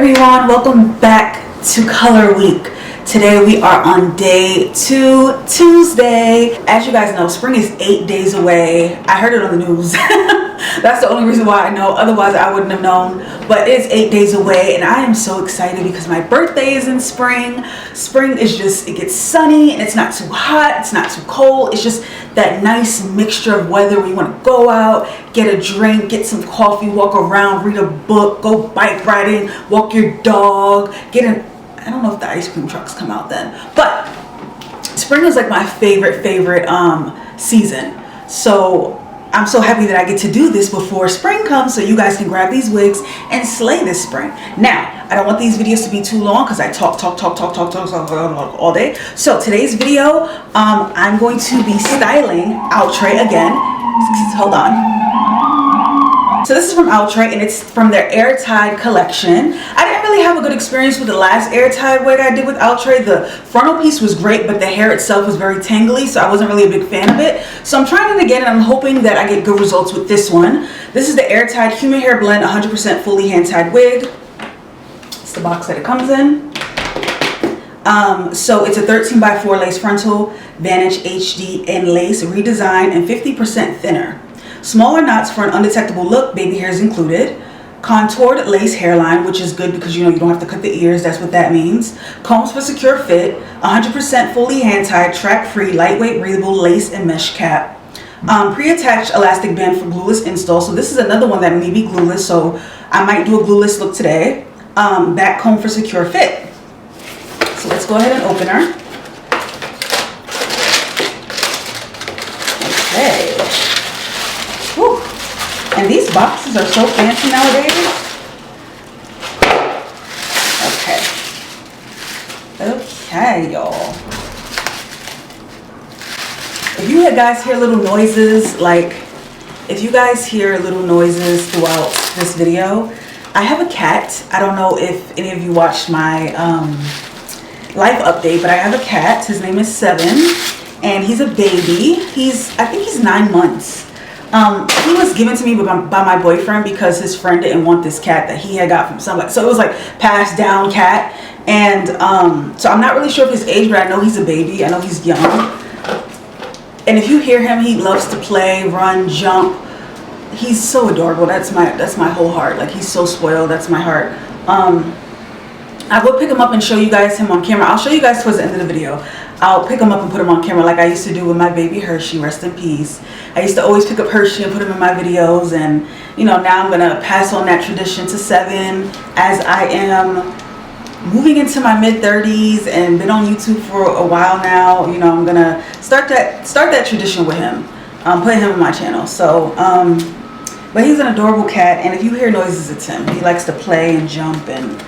everyone, welcome back to Color Week. Today we are on day 2, Tuesday. As you guys know, spring is 8 days away. I heard it on the news. That's the only reason why I know, otherwise I wouldn't have known. But it's 8 days away and I am so excited because my birthday is in spring. Spring is just, it gets sunny and it's not too hot, it's not too cold. It's just that nice mixture of weather where you want to go out, get a drink, get some coffee, walk around, read a book, go bike riding, walk your dog, get an, I don't know if the ice cream trucks come out then, but spring is like my favorite season. So I'm so happy that I get to do this before spring comes so you guys can grab these wigs and slay this spring. Now, I don't want these videos to be too long because I talk all day. So today's video, I'm going to be styling Outre again. Hold on. So this is from Outre and it's from their Airtied collection. I didn't really have a good experience with the last Airtied wig I did with Outre. The frontal piece was great, but the hair itself was very tangly, so I wasn't really a big fan of it. So I'm trying it again and I'm hoping that I get good results with this one. This is the Airtied Human Hair Blend 100% fully hand-tied wig. It's the box that it comes in. So it's a 13x4 lace frontal, Vanish HD and lace redesign and 50% thinner. Smaller knots for an undetectable look, baby hairs included. Contoured lace hairline, which is good because you know you don't have to cut the ears, that's what that means. Combs for secure fit, 100% fully hand-tied, track-free, lightweight, breathable lace and mesh cap. Pre-attached elastic band for glueless install. So this is another one that may be glueless, so I might do a glueless look today. Back comb for secure fit. So let's go ahead and open her. Okay. Whew. And these boxes are so fancy nowadays. Okay, y'all. If you guys hear little noises, like if you guys hear little noises throughout this video, I have a cat. I don't know if any of you watched my life update, but I have a cat. His name is Seven, and he's a baby. I think he's 9 months. He was given to me by my boyfriend because his friend didn't want this cat that he had got from somebody. So it was like passed down cat. And so I'm not really sure of his age, but I know he's a baby. I know he's young. And if you hear him, he loves to play, run, jump. He's so adorable. That's my whole heart. Like, he's so spoiled. That's my heart. I will pick him up and show you guys him on camera. I'll show you guys towards the end of the video. I'll pick him up and put him on camera like I used to do with my baby Hershey, rest in peace. I used to always pick up Hershey and put him in my videos, and you know, now I'm gonna pass on that tradition to Seven as I am moving into my mid-30s and been on YouTube for a while now. You know, I'm gonna start that tradition with him, put him on my channel. So but he's an adorable cat, and if you hear noises, it's him. He likes to play and jump, and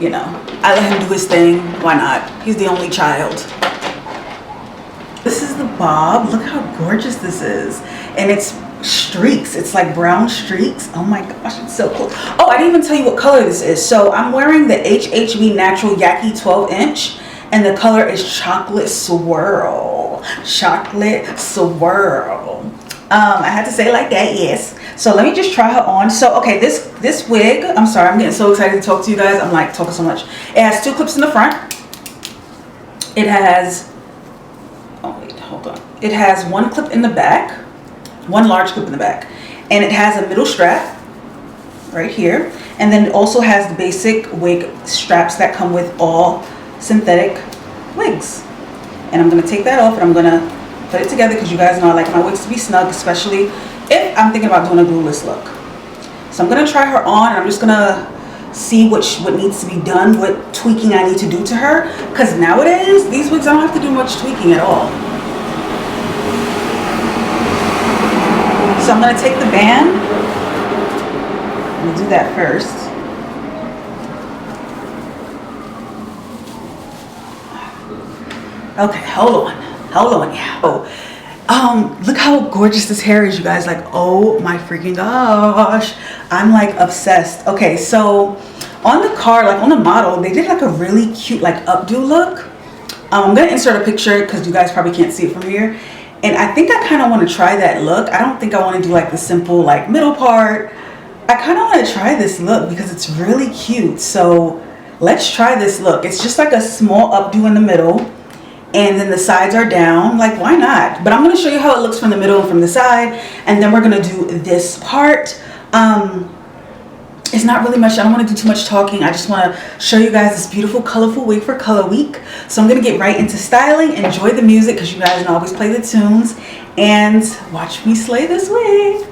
you know, I let him do his thing. Why not? He's the only child. This is the bob. Look how gorgeous this is. And it's streaks. It's like brown streaks. Oh my gosh, it's so cool. Oh, I didn't even tell you what color this is. So I'm wearing the HHV Natural Yaki 12 inch. And the color is Chocolate Swirl. Chocolate Swirl. I had to say it like that, yes. So let me just try her on. So, okay, this wig, I'm sorry, I'm getting so excited to talk to you guys. I'm like talking so much. It has 2 clips in the front. It has, oh wait, hold on. It has 1 clip in the back, 1 large clip in the back. And it has a middle strap right here. And then it also has the basic wig straps that come with all synthetic wigs. And I'm gonna take that off and I'm gonna put it together because you guys know I like my wigs to be snug, especially if I'm thinking about doing a glueless look. So I'm gonna try her on and I'm just gonna see what needs to be done, what tweaking I need to do to her. Because nowadays, these wigs, I don't have to do much tweaking at all. So I'm gonna take the band. I'm gonna do that first. Okay, hold on, yeah. Oh, look how gorgeous this hair is, you guys. Like, oh my freaking gosh, I'm like obsessed. Okay, so on the card, like on the model, they did like a really cute like updo look. I'm gonna insert a picture because you guys probably can't see it from here. And I think I kind of want to try that look. I don't think I want to do like the simple like middle part. I kind of want to try this look because it's really cute. So let's try this look. It's just like a small updo in the middle, and then the sides are down. Like, why not? But I'm going to show you how it looks from the middle and from the side, and then we're going to do this part. It's not really much. I don't want to do too much talking. I just want to show you guys this beautiful colorful wig for Color Week. So I'm going to get right into styling. Enjoy the music because you guys know I always play the tunes, and watch me slay this wig.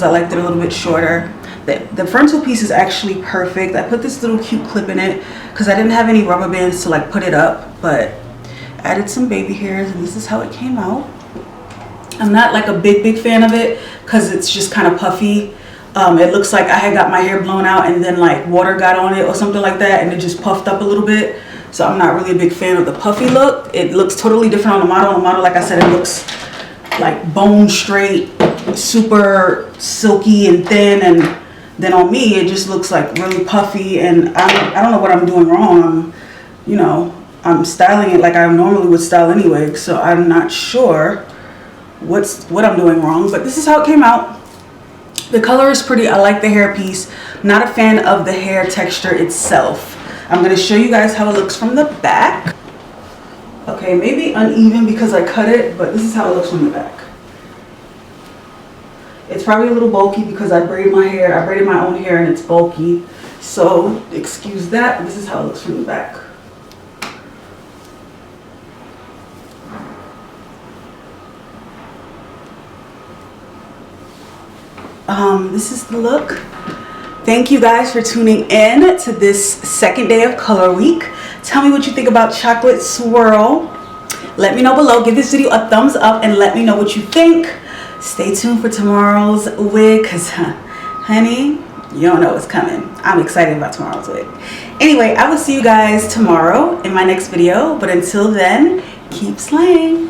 I liked it a little bit shorter. The frontal piece is actually perfect. I put this little cute clip in it because I didn't have any rubber bands to like put it up, but added some baby hairs, and this is how it came out. I'm not like a big fan of it because it's just kind of puffy. It looks like I had got my hair blown out and then like water got on it or something like that, and it just puffed up a little bit. So I'm not really a big fan of the puffy look. It looks totally different on the model. On the model, like I said, it looks like bone straight, super silky and thin, and then on me it just looks like really puffy, and I don't know what I'm doing wrong. I'm styling it like I normally would style anyway, so I'm not sure what I'm doing wrong, but this is how it came out. The color is pretty. I like the hair piece. Not a fan of the hair texture itself. I'm going to show you guys how it looks from the back. Okay, maybe uneven because I cut it, but this is how it looks from the back. It's probably a little bulky because I braided my hair. I braided my own hair and it's bulky, so excuse that. This is how it looks from the back. This is the look. Thank you guys for tuning in to this second day of Color Week. Tell me what you think about Chocolate Swirl. Let me know below. Give this video a thumbs up and let me know what you think. Stay tuned for tomorrow's wig because honey, you don't know what's coming. I'm excited about tomorrow's wig. Anyway, I will see you guys tomorrow in my next video, but until then, keep slaying.